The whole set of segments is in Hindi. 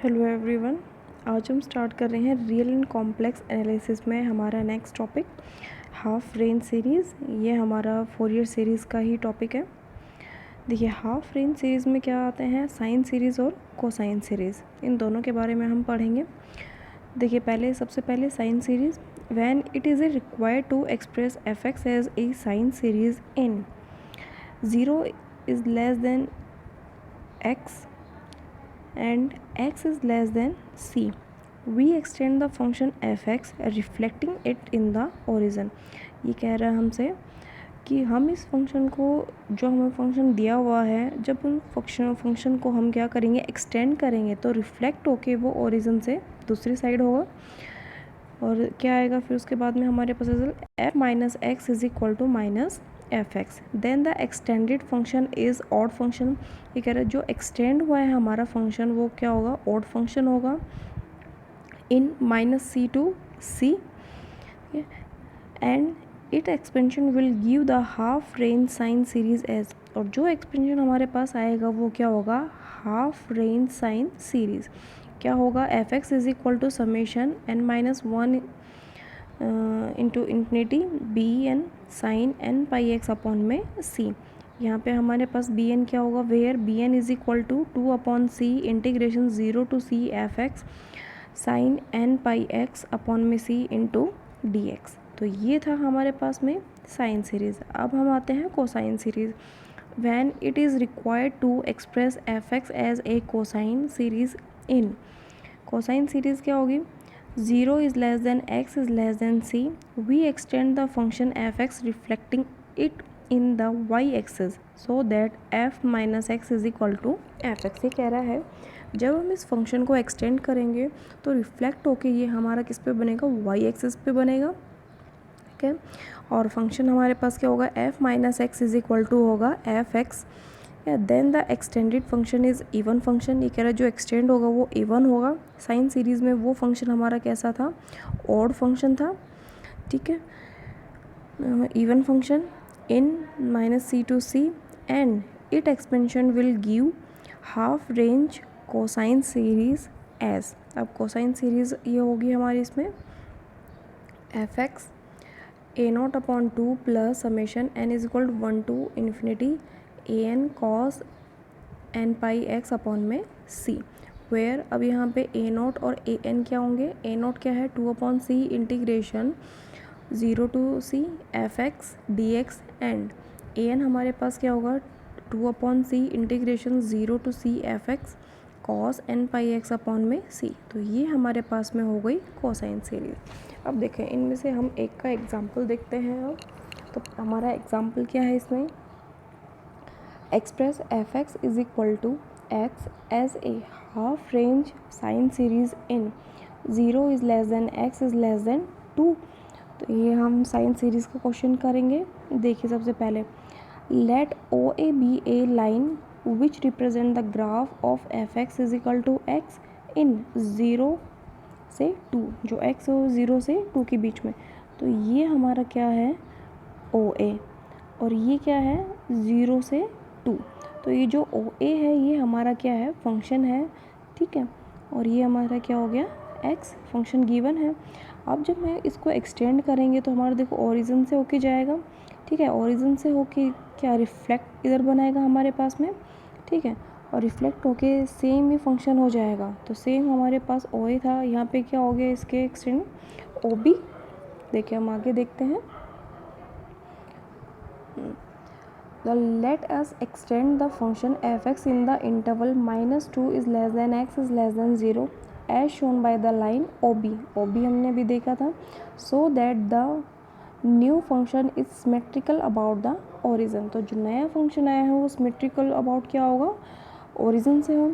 Hello everyone. आज हम स्टार्ट कर रहे हैं रियल एंड कॉम्प्लेक्स एनालिसिस में हमारा next topic half range series. ये हमारा फोरियर सीरीज़ का ही टॉपिक है। देखिए, हाफ रेंज सीरीज़ में क्या आते हैं, साइन सीरीज़ और कोसाइन सीरीज़, इन दोनों के बारे में हम पढ़ेंगे। देखिए, सबसे पहले sine series. When it is required to express f x as a sine series in 0 is less than x and x is less than c, we extend the function fx reflecting it in the origin। ये कह रहा है हमसे कि हम इस फंक्शन को, जो हमें फंक्शन दिया हुआ है, जब उन फंक्शन को हम क्या करेंगे, एक्सटेंड करेंगे, तो रिफ्लेक्ट होके वो ओरिजिन से दूसरी साइड होगा। और क्या आएगा फिर उसके बाद में हमारे पास f minus x is equal to minus f x. Then the extended function is odd function. ये कह रहा है जो एक्सटेंड हुआ है हमारा फंक्शन वो क्या होगा, ऑड फंक्शन होगा in minus C to C, and it expansion will give the half range sine series as. और जो एक्सपेंशन हमारे पास आएगा वो क्या होगा, हाफ रेंज साइन सीरीज। क्या होगा, F x is equal to summation n minus one into infinity b n sine N pi x upon में सी। यहाँ पे हमारे पास बी एन क्या होगा, where b n is equal to 2 upon c integration 0 to c f x sine N pi x upon में सी इंटू डी एक्स। तो ये था हमारे पास में साइन सीरीज़। अब हम आते हैं cosine series. When it is required to express f x as a cosine series in, cosine series क्या होगी, 0 is less than x is less than c, we extend the function fx reflecting it in the y-axis so that f minus x is equal to fx। ये कह रहा है जब हम इस फंक्शन को एक्सटेंड करेंगे तो रिफ्लेक्ट होके ये हमारा किस पे बनेगा, वाई एक्सिस पे बनेगा। ठीक है, और फंक्शन हमारे पास क्या होगा, f minus x is equal to होगा F x. Then the extended function is even function. ये कह रहा है जो एक्सटेंड होगा वो इवन होगा। साइन सीरीज़ में वो फंक्शन हमारा कैसा था, ऑड फंक्शन था। ठीक है, even function in minus C to C, and it expansion will give half range cosine series as. अब कोसाइन सीरीज़ ये होगी हमारी इसमें f x a not upon 2 plus summation n is equal 1 to infinity a n cos n pi x upon में सी, वेयर अब यहाँ पे ए नॉट और ए एन क्या होंगे, ए नॉट क्या है 2 upon c integration 0 to c f x d x, and a n हमारे पास क्या होगा 2 upon c integration 0 to c f x cos n pi x upon में सी। तो ये हमारे पास में हो गई कोसाइन सीरीज। अब देखें इनमें से हम एक का एग्जाम्पल देखते हैं। अब तो हमारा एग्जाम्पल क्या है इसमें, express fx is equal to x as a half range sine series in 0 is less than x is less than 2। तो ये हम साइन सीरीज़ का क्वेश्चन करेंगे। देखिए सबसे पहले let O A B A line which represent the graph of F x is equal to X in 0 से 2, जो x हो 0 से 2 के बीच में। तो ये हमारा क्या है, ओ ए, और ये क्या है 0 से 2। तो ये जो ओ ए है ये हमारा क्या है, फंक्शन है। ठीक है, और ये हमारा क्या हो गया, एक्स फंक्शन गिवन है। अब जब मैं इसको एक्सटेंड करेंगे तो हमारा देखो ओरिजिन से होके जाएगा। ठीक है, ओरिजिन से होके क्या रिफ्लेक्ट इधर बनाएगा हमारे पास में। ठीक है, और रिफ्लेक्ट होके सेम ही फंक्शन हो जाएगा। तो सेम हमारे पास ओ ए था, यहाँ पे क्या हो गया इसके एक्सटेंड ओ बी। देखिए हम आगे देखते हैं। Let us extend the function fx in the interval minus 2 is less than x is less than 0 as shown by the line OB। OB हमने अभी देखा था। So that the new function is symmetrical about the origin। तो जो नया फंक्शन आया है वो symmetrical about क्या होगा, origin से हो।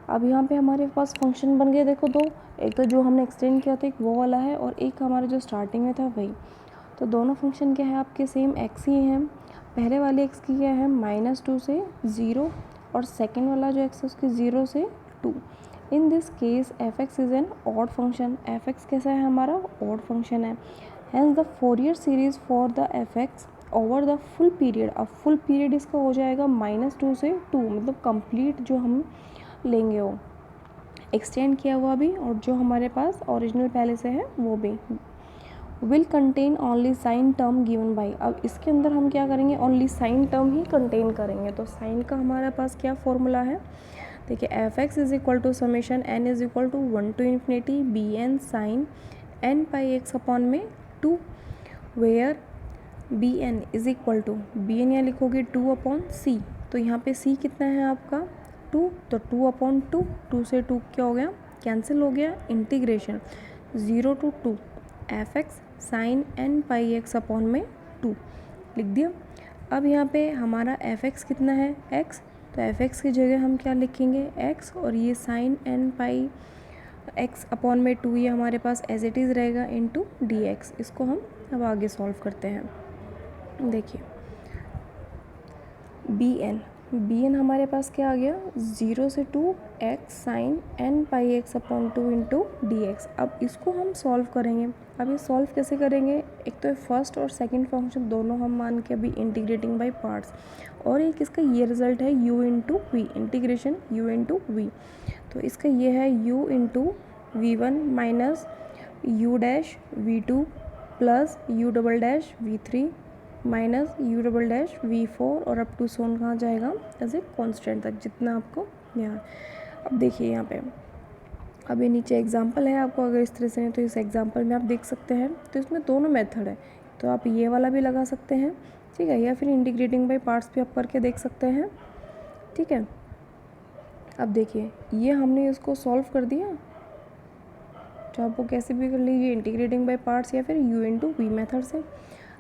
अब यहाँ पे हमारे पास फंक्शन बन गए देखो दो, एक तो जो हमने एक्सटेंड किया था एक वो वाला है, और एक हमारा जो स्टार्टिंग में था वही। तो दोनों फंक्शन क्या है आपके, सेम एक्स ही हैं। पहले वाले एक्स की क्या है -2 से 0, और सेकेंड वाला जो एक्स है उसकी 0 से 2। In this case f x is an odd function. F x कैसा है हमारा, ऑड फंक्शन है। Hence the Fourier series for the f x over the full period. अब फुल पीरियड इसका हो जाएगा -2 से 2, मतलब कंप्लीट जो हम लेंगे वो एक्सटेंड किया हुआ भी और जो हमारे पास ओरिजिनल पहले से है वो भी। Will contain only sine term given by, अब इसके अंदर हम क्या करेंगे, ओनली साइन टर्म ही कंटेन करेंगे। तो साइन का हमारे पास क्या फॉर्मूला है, देखिए f x is equal to summation n is equal to 1 to infinity b n sine N pi x upon में 2, where b n is equal to, b n यहाँ लिखोगे 2 अपॉन सी, तो यहाँ पे सी कितना है आपका 2, तो 2 अपॉन 2, 2 से 2 क्या हो गया, कैंसिल हो गया, integration 0 to 2 f x sine N pi x upon में 2 लिख दिया। अब यहाँ पे हमारा एफ एक्स कितना है x, तो एफ एक्स की जगह हम क्या लिखेंगे x, और ये साइन एन पाई x अपॉन में 2 ये हमारे पास एज इट इज़ रहेगा इनटू dx। इसको हम अब आगे सॉल्व करते हैं। देखिए बी एन हमारे पास क्या आ गया 0 से 2 x sine N pi x upon 2 into D X. अब इसको हम सॉल्व करेंगे। अब ये सॉल्व कैसे करेंगे, एक तो फर्स्ट और सेकंड फंक्शन दोनों हम मान के अभी इंटीग्रेटिंग बाय पार्ट्स, और एक इसका ये रिजल्ट है u into v, integration u into v. तो इसका ये है u into v one minus u dash v two plus u double dash v three minus u double dash v four, और अप टू सोन कहाँ जाएगा एज ए कॉन्स्टेंट तक, जितना आपको यहाँ। अब देखिए यहाँ पे, अब ये नीचे एग्जाम्पल है, आपको अगर इस तरह से है तो इस एग्जाम्पल में आप देख सकते हैं। तो इसमें दोनों मेथड है, तो आप ये वाला भी लगा सकते हैं, ठीक है, या फिर इंटीग्रेटिंग बाय पार्ट्स भी आप करके देख सकते हैं, ठीक है। अब देखिए ये हमने इसको सॉल्व कर दिया, तो आप वो कैसे भी कर लीजिए, इंटीग्रेटिंग बाय पार्ट्स या फिर u इंटू वी मेथड से।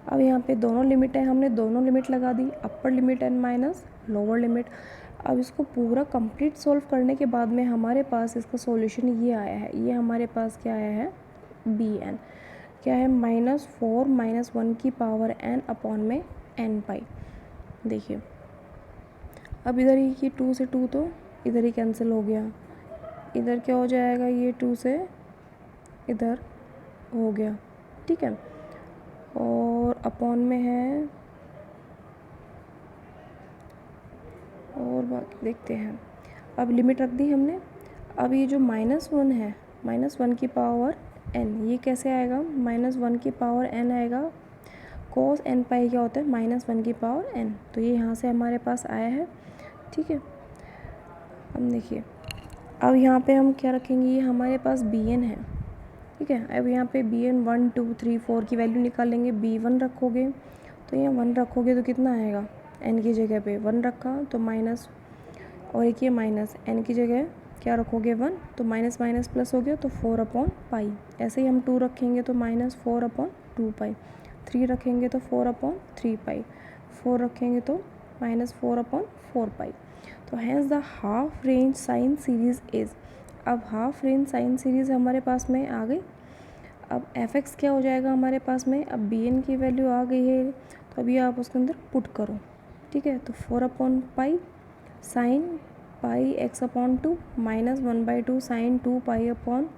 अब यहाँ पे दोनों लिमिट है, हमने दोनों लिमिट लगा दी, upper limit N minus lower limit. अब इसको पूरा कंप्लीट सॉल्व करने के बाद में हमारे पास इसका सॉल्यूशन ये आया है, ये हमारे पास क्या आया है बी एन क्या है -4 माइनस 1 की पावर n अपॉन में n पाई। देखिए अब इधर ये 2 से 2 तो इधर ही कैंसिल हो गया, इधर क्या हो जाएगा, ये 2 से इधर हो गया, ठीक है, और अपॉन में है, और बाकी देखते हैं। अब लिमिट रख दी हमने। अब ये जो -1 है, -1 की पावर n, ये कैसे आएगा, -1 की पावर n आएगा, cos n पाई क्या होता है -1 की पावर n, तो ये यहाँ से हमारे पास आया है, ठीक है। अब देखिए अब यहाँ पे हम क्या रखेंगे, ये हमारे पास bn है, ठीक है। अब यहाँ पे bn 1 2 3 4 की वैल्यू निकालेंगे, b1 रखोगे तो यहाँ 1 रखोगे तो कितना आएगा, n की जगह पे 1 रखा तो माइनस, और एक ये माइनस, n की जगह क्या रखोगे 1, तो माइनस माइनस प्लस हो गया तो 4 अपॉन पाई। ऐसे ही हम 2 रखेंगे तो -4 अपॉन 2 पाई, 3 रखेंगे तो 4 अपॉन 3 पाई, 4 रखेंगे तो -4 अपॉन 4 पाई। तो has the half range sine series is, अब हाफ रेंज साइन सीरीज़ हमारे पास में आ गई। अब एफ एक्स क्या हो जाएगा हमारे पास में, अब बी एन की वैल्यू आ गई है, तो अभी आप उसके अंदर पुट करो, ठीक है। तो 4 upon pi sine pi x upon 2 minus 1/2 sine 2 pi upon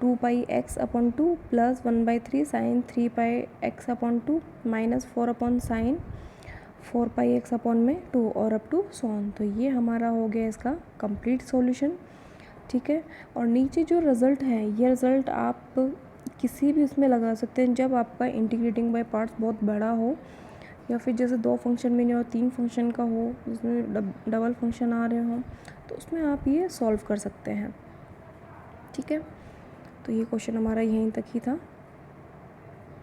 2 pi x upon 2 plus 1/3 sine 3 pi x upon 2 minus 4 upon sine 4 pi x upon में 2 और अप टू सोन। तो ये हमारा हो गया इसका कंप्लीट सॉल्यूशन, ठीक है। और नीचे जो रिज़ल्ट है, ये रिज़ल्ट आप किसी भी उसमें लगा सकते हैं, जब आपका इंटीग्रेटिंग बाय पार्ट्स बहुत बड़ा हो, या फिर जैसे 2 फंक्शन में नहीं हो 3 फंक्शन का हो, जिसमें डबल फंक्शन आ रहे हों, तो उसमें आप ये सॉल्व कर सकते हैं, ठीक है। तो ये क्वेश्चन हमारा यहीं तक ही था।